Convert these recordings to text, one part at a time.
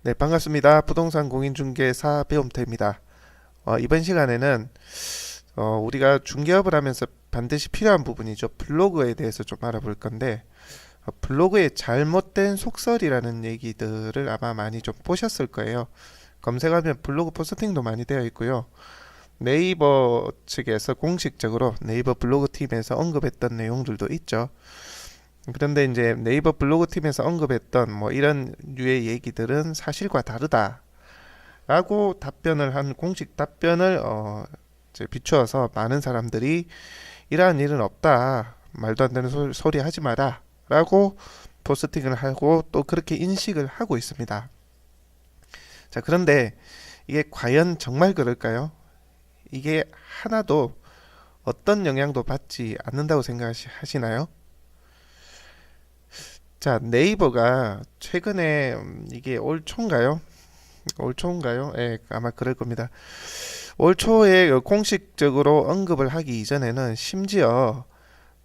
네, 반갑습니다. 부동산 공인중개사 배움태입니다. 이번 시간에는 우리가 중개업을 하면서 반드시 필요한 부분이죠. 블로그에 대해서 좀 알아볼 건데, 블로그의 잘못된 속설이라는 얘기들을 아마 많이 좀 보셨을 거예요. 검색하면 블로그 포스팅도 많이 되어 있고요. 네이버 측에서 공식적으로 네이버 블로그 팀에서 언급했던 내용들도 있죠. 그런데 이제 네이버 블로그 팀에서 언급했던 뭐 이런 류의 얘기들은 사실과 다르다 라고 답변을 한 공식 답변을 이제 비추어서 많은 사람들이 이러한 일은 없다, 말도 안 되는 소리 하지 마라 라고 포스팅을 하고 또 그렇게 인식을 하고 있습니다. 자, 그런데 이게 과연 정말 그럴까요? 이게 하나도 어떤 영향도 받지 않는다고 생각하시나요? 자, 네이버가 최근에 이게 올 초인가요? 올 초인가요? 예, 아마 그럴 겁니다. 올 초에 공식적으로 언급을 하기 이전에는 심지어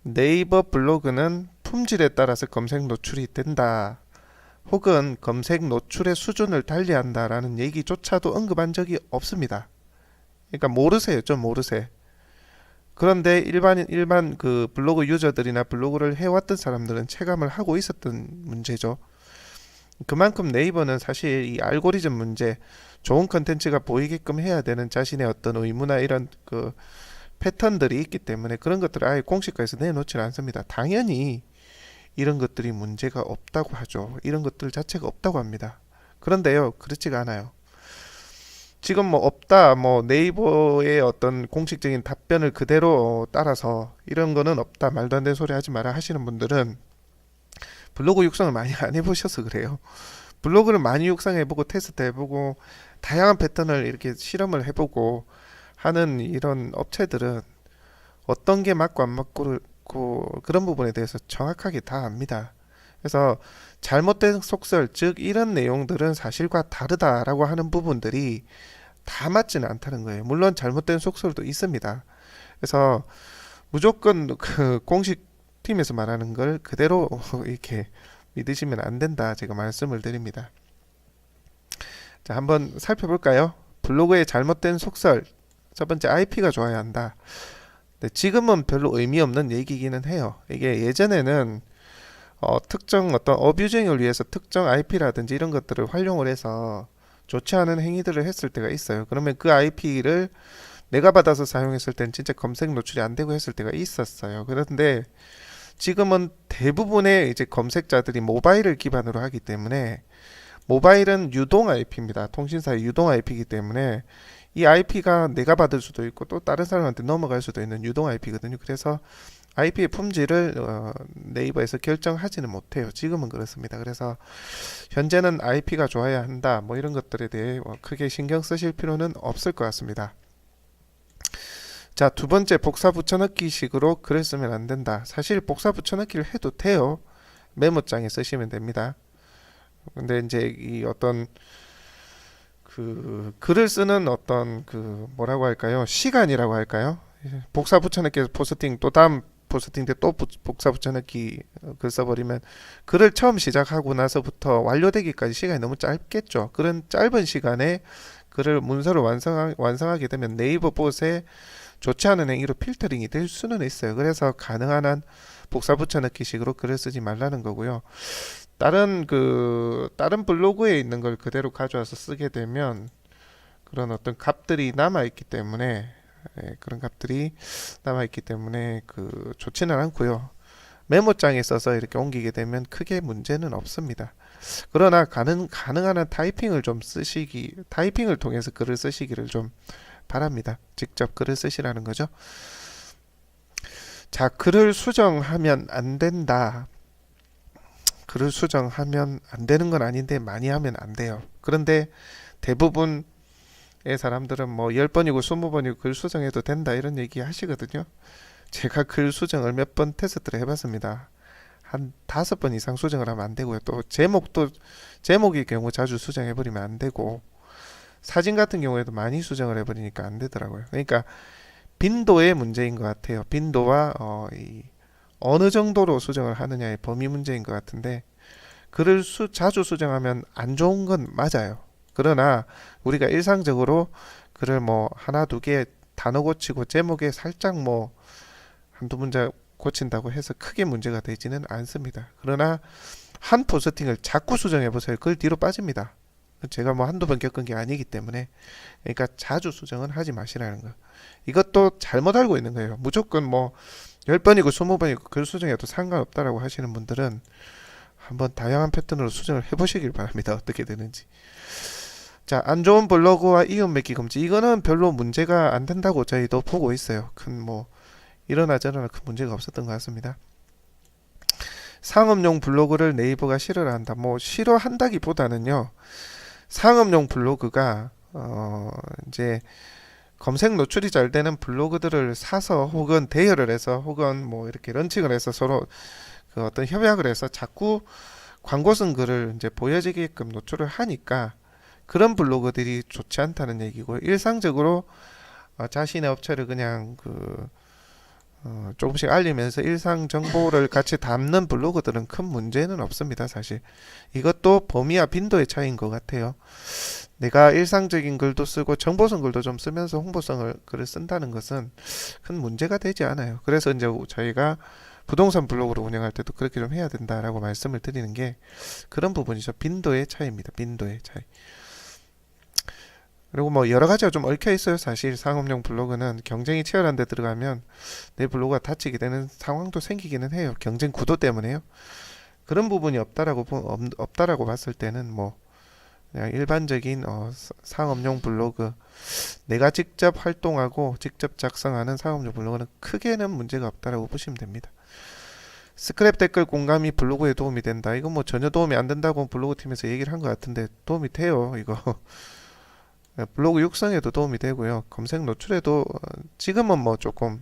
네이버 블로그는 품질에 따라서 검색 노출이 된다, 혹은 검색 노출의 수준을 달리한다라는 얘기조차도 언급한 적이 없습니다. 그러니까 모르세요, 좀 모르세. 그런데 일반 그 블로그 유저들이나 블로그를 해왔던 사람들은 체감을 하고 있었던 문제죠. 그만큼 네이버는 사실 이 알고리즘 문제, 좋은 컨텐츠가 보이게끔 해야 되는 자신의 어떤 의무나 이런 그 패턴들이 있기 때문에 그런 것들을 아예 공식화해서 내놓지 않습니다. 당연히 이런 것들이 문제가 없다고 하죠. 이런 것들 자체가 없다고 합니다. 그런데요, 그렇지가 않아요. 지금 뭐 없다, 뭐 네이버의 어떤 공식적인 답변을 그대로 따라서 이런 거는 없다, 말도 안 되는 소리 하지 마라 하시는 분들은 블로그 육성을 많이 안 해보셔서 그래요. 블로그를 많이 육성해보고 테스트해보고 다양한 패턴을 이렇게 실험을 해보고 하는 이런 업체들은 어떤 게 맞고 안 맞고 그런 부분에 대해서 정확하게 다 압니다. 그래서 잘못된 속설, 즉 이런 내용들은 사실과 다르다라고 하는 부분들이 다 맞지는 않다는 거예요. 물론 잘못된 속설도 있습니다. 그래서 무조건 그 공식 팀에서 말하는 걸 그대로 이렇게 믿으시면 안 된다, 제가 말씀을 드립니다. 자, 한번 살펴볼까요? 블로그의 잘못된 속설. 첫 번째, IP가 좋아야 한다. 네, 지금은 별로 의미 없는 얘기기는 해요. 이게 예전에는 특정 어떤 어뷰징을 위해서 특정 IP라든지 이런 것들을 활용을 해서 좋지 않은 행위들을 했을 때가 있어요. 그러면 그 IP를 내가 받아서 사용했을 땐 진짜 검색 노출이 안 되고 했을 때가 있었어요. 그런데 지금은 대부분의 이제 검색자들이 모바일을 기반으로 하기 때문에, 모바일은 유동 IP입니다. 통신사의 유동 IP이기 때문에 이 IP가 내가 받을 수도 있고 또 다른 사람한테 넘어갈 수도 있는 유동 IP거든요. 그래서 IP의 품질을 네이버에서 결정하지는 못해요. 지금은 그렇습니다. 그래서 현재는 IP가 좋아야 한다, 뭐 이런 것들에 대해 크게 신경 쓰실 필요는 없을 것 같습니다. 자, 두 번째, 복사 붙여넣기 식으로 글을 쓰면 안 된다. 사실 복사 붙여넣기를 해도 돼요. 메모장에 쓰시면 됩니다. 근데 이제 이 어떤 그 글을 쓰는 어떤 그 뭐라고 할까요? 시간이라고 할까요? 복사 붙여넣기 포스팅, 또 다음 포스팅 때 또 복사 붙여넣기 글 써버리면 글을 처음 시작하고 나서부터 완료되기까지 시간이 너무 짧겠죠. 그런 짧은 시간에 글을 문서를 완성하게 되면 네이버 봇에 좋지 않은 행위로 필터링이 될 수는 있어요. 그래서 가능한 한 복사 붙여넣기 식으로 글을 쓰지 말라는 거고요. 다른 블로그에 있는 걸 그대로 가져와서 쓰게 되면 그런 어떤 값들이 남아 있기 때문에, 그런 값들이 남아 있기 때문에 그 좋지는 않고요. 메모장에 써서 이렇게 옮기게 되면 크게 문제는 없습니다. 그러나 가능한 한 타이핑을 통해서 글을 쓰시기를 좀 바랍니다. 직접 글을 쓰시라는 거죠. 자, 글을 수정하면 안 된다. 글을 수정하면 안 되는 건 아닌데 많이 하면 안 돼요. 그런데 대부분의 사람들은 뭐 10번이고 20번이고 글 수정해도 된다 이런 얘기 하시거든요. 제가 글 수정을 몇 번 테스트를 해봤습니다. 한 5번 이상 수정을 하면 안 되고요. 또 제목의 경우 자주 수정해버리면 안 되고, 사진 같은 경우에도 많이 수정을 해버리니까 안 되더라고요. 그러니까 빈도의 문제인 것 같아요. 빈도와 어느 정도로 수정을 하느냐의 범위 문제인 것 같은데, 글을 자주 수정하면 안 좋은 건 맞아요. 그러나 우리가 일상적으로 글을 뭐 하나 두 개 단어 고치고 제목에 살짝 뭐 한두 문자 고친다고 해서 크게 문제가 되지는 않습니다. 그러나 한 포스팅을 자꾸 수정해 보세요. 글 뒤로 빠집니다. 제가 뭐 한두 번 겪은 게 아니기 때문에. 그러니까 자주 수정은 하지 마시라는 거. 이것도 잘못 알고 있는 거예요. 무조건 뭐 10번이고 20번이고 글 수정해도 상관없다라고 하시는 분들은 한번 다양한 패턴으로 수정을 해보시길 바랍니다. 어떻게 되는지. 자, 안 좋은 블로그와 이웃 맺기 금지. 이거는 별로 문제가 안 된다고 저희도 보고 있어요. 큰 뭐 이러나 저러나 큰 문제가 없었던 것 같습니다. 상업용 블로그를 네이버가 싫어한다. 뭐 싫어한다기보다는요. 상업용 블로그가 이제 검색 노출이 잘 되는 블로그들을 사서 혹은 대여를 해서 혹은 뭐 이렇게 런칭을 해서 서로 그 어떤 협약을 해서 자꾸 광고 쓴 글을 이제 보여지게끔 노출을 하니까 그런 블로그들이 좋지 않다는 얘기고 일상적으로 자신의 업체를 그냥 조금씩 알리면서 일상 정보를 같이 담는 블로그들은 큰 문제는 없습니다. 사실 이것도 범위와 빈도의 차이인 것 같아요. 내가 일상적인 글도 쓰고 정보성 글도 좀 쓰면서 홍보성을 글을 쓴다는 것은 큰 문제가 되지 않아요. 그래서 이제 저희가 부동산 블로그를 운영할 때도 그렇게 좀 해야 된다라고 말씀을 드리는 게 그런 부분이죠. 빈도의 차이입니다. 빈도의 차이. 그리고 뭐 여러 가지가 좀 얽혀 있어요. 사실 상업용 블로그는 경쟁이 치열한 데 들어가면 내 블로그가 닫히게 되는 상황도 생기기는 해요. 경쟁 구도 때문에요. 그런 부분이 없다라고 봤을 때는 뭐 그냥 일반적인 상업용 블로그 내가 직접 활동하고 직접 작성하는 상업용 블로그는 크게는 문제가 없다라고 보시면 됩니다. 스크랩 댓글 공감이 블로그에 도움이 된다. 이거 뭐 전혀 도움이 안 된다고 블로그 팀에서 얘기를 한 것 같은데 도움이 돼요. 이거 블로그 육성에도 도움이 되고요. 검색 노출에도 지금은 뭐 조금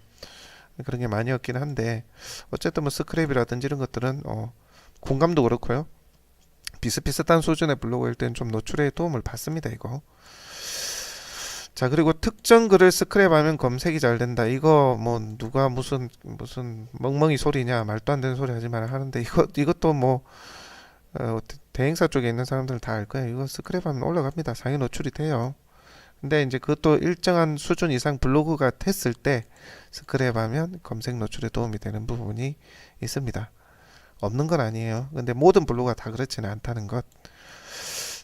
그런 게 많이 없긴 한데 어쨌든 뭐 스크랩이라든지 이런 것들은 공감도 그렇고요. 비슷비슷한 수준의 블로그일 땐 좀 노출에 도움을 받습니다. 이거. 자, 그리고 특정 글을 스크랩하면 검색이 잘 된다. 이거 뭐 누가 무슨 멍멍이 소리냐 말도 안 되는 소리 하지 마라 하는데 이것도 뭐 대행사 쪽에 있는 사람들은 다 알 거예요. 이거 스크랩하면 올라갑니다. 상위 노출이 돼요. 근데 이제 그것도 일정한 수준 이상 블로그가 됐을 때 스크랩하면 검색 노출에 도움이 되는 부분이 있습니다. 없는 건 아니에요. 근데 모든 블로그가 다 그렇지는 않다는 것.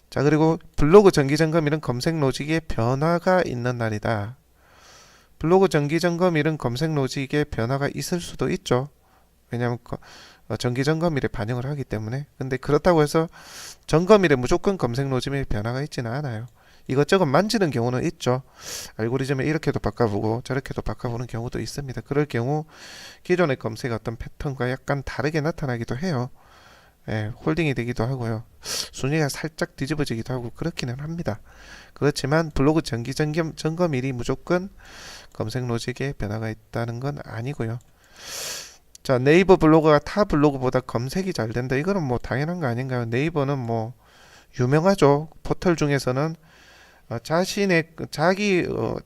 자, 그리고 블로그 정기점검일은 검색 로직에 변화가 있는 날이다. 블로그 정기점검일은 검색 로직에 변화가 있을 수도 있죠. 왜냐하면 정기점검일에 반영을 하기 때문에. 근데 그렇다고 해서 점검일에 무조건 검색 로직에 변화가 있지는 않아요. 이것저것 만지는 경우는 있죠. 알고리즘에 이렇게도 바꿔보고 저렇게도 바꿔보는 경우도 있습니다. 그럴 경우 기존의 검색 어떤 패턴과 약간 다르게 나타나기도 해요. 예, 홀딩이 되기도 하고요. 순위가 살짝 뒤집어지기도 하고 그렇기는 합니다. 그렇지만 블로그 정기 점검일이 무조건 검색 로직에 변화가 있다는 건 아니고요. 자, 네이버 블로그가 타 블로그보다 검색이 잘 된다. 이거는 뭐 당연한 거 아닌가요? 네이버는 뭐 유명하죠. 포털 중에서는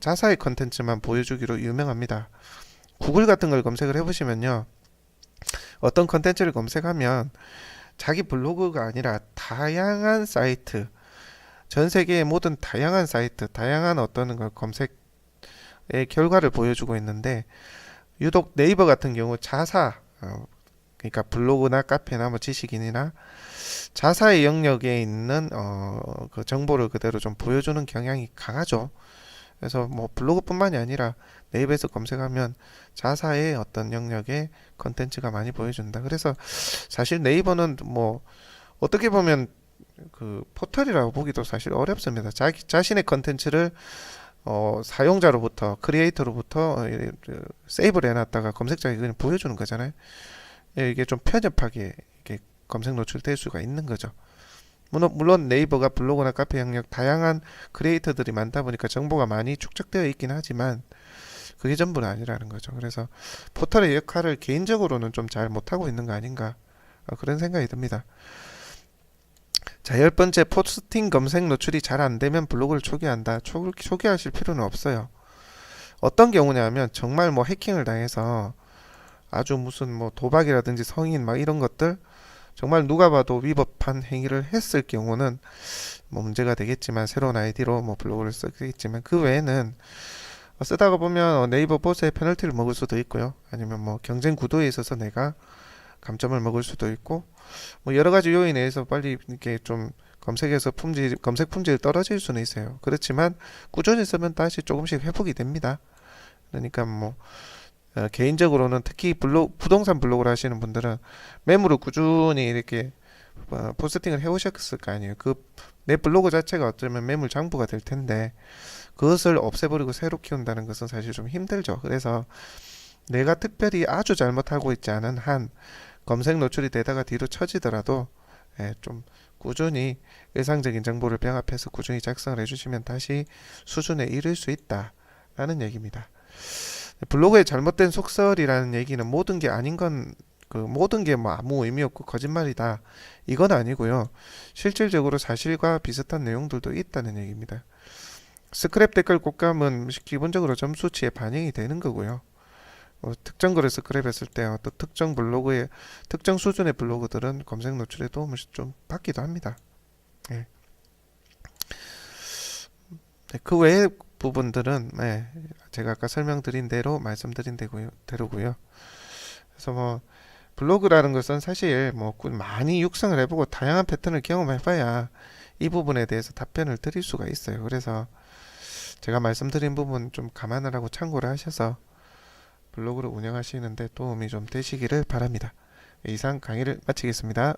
자사의 컨텐츠만 보여주기로 유명합니다. 구글 같은 걸 검색을 해보시면요. 어떤 컨텐츠를 검색하면 자기 블로그가 아니라 다양한 사이트, 전 세계의 모든 다양한 사이트, 다양한 어떤 걸 검색의 결과를 보여주고 있는데 유독 네이버 같은 경우 그러니까 블로그나 카페나 뭐 지식인이나 자사의 영역에 있는 그 정보를 그대로 좀 보여주는 경향이 강하죠. 그래서 뭐 블로그뿐만이 아니라 네이버에서 검색하면 자사의 어떤 영역의 컨텐츠가 많이 보여준다. 그래서 사실 네이버는 뭐 어떻게 보면 그 포털이라고 보기도 사실 어렵습니다. 자신의 컨텐츠를 사용자로부터 크리에이터로부터 세이브를 해놨다가 검색자에게 그냥 보여주는 거잖아요. 이게 좀 편협하게 이게 검색 노출될 수가 있는 거죠. 물론 네이버가 블로그나 카페 영역 다양한 크리에이터들이 많다 보니까 정보가 많이 축적되어 있긴 하지만 그게 전부는 아니라는 거죠. 그래서 포털의 역할을 개인적으로는 좀 잘 못하고 있는 거 아닌가 그런 생각이 듭니다. 자, 10번째, 포스팅 검색 노출이 잘 안되면 블로그를 초기화한다. 초기화하실 필요는 없어요. 어떤 경우냐면 정말 뭐 해킹을 당해서 아주 무슨 뭐 도박이라든지 성인 막 이런 것들 정말 누가 봐도 위법한 행위를 했을 경우는 뭐 문제가 되겠지만 새로운 아이디로 뭐 블로그를 쓰겠지만 그 외에는 쓰다가 보면 네이버 보스에 페널티를 먹을 수도 있고요. 아니면 뭐 경쟁 구도에 있어서 내가 감점을 먹을 수도 있고 뭐 여러 가지 요인에 의해서 빨리 이렇게 좀 검색에서 검색 품질이 떨어질 수는 있어요. 그렇지만 꾸준히 쓰면 다시 조금씩 회복이 됩니다. 그러니까 뭐 개인적으로는 특히 부동산 블로그를 하시는 분들은 매물을 꾸준히 이렇게 포스팅을 해오셨을 거 아니에요. 그 내 블로그 자체가 어쩌면 매물 장부가 될 텐데 그것을 없애버리고 새로 키운다는 것은 사실 좀 힘들죠. 그래서 내가 특별히 아주 잘못하고 있지 않은 한 검색 노출이 되다가 뒤로 처지더라도 좀 꾸준히 일상적인 정보를 병합해서 꾸준히 작성을 해주시면 다시 수준에 이를 수 있다라는 얘기입니다. 블로그에 잘못된 속설이라는 얘기는 모든 게 아닌 건 모든 게 뭐 아무 의미 없고 거짓말이다 이건 아니고요. 실질적으로 사실과 비슷한 내용들도 있다는 얘기입니다. 스크랩 댓글 곶감은 기본적으로 점수치에 반영이 되는 거고요. 특정 글을 스크랩했을 때 어떤 특정 블로그의 특정 수준의 블로그들은 검색 노출에 도움을 좀 받기도 합니다. 예. 그 외의 부분들은 제가 아까 설명드린 대로 말씀드린 대로고요. 그래서 뭐 블로그라는 것은 사실 뭐 많이 육성을 해보고 다양한 패턴을 경험해봐야 이 부분에 대해서 답변을 드릴 수가 있어요. 그래서 제가 말씀드린 부분 좀 감안을 하고 참고를 하셔서 블로그를 운영하시는데 도움이 좀 되시기를 바랍니다. 이상 강의를 마치겠습니다.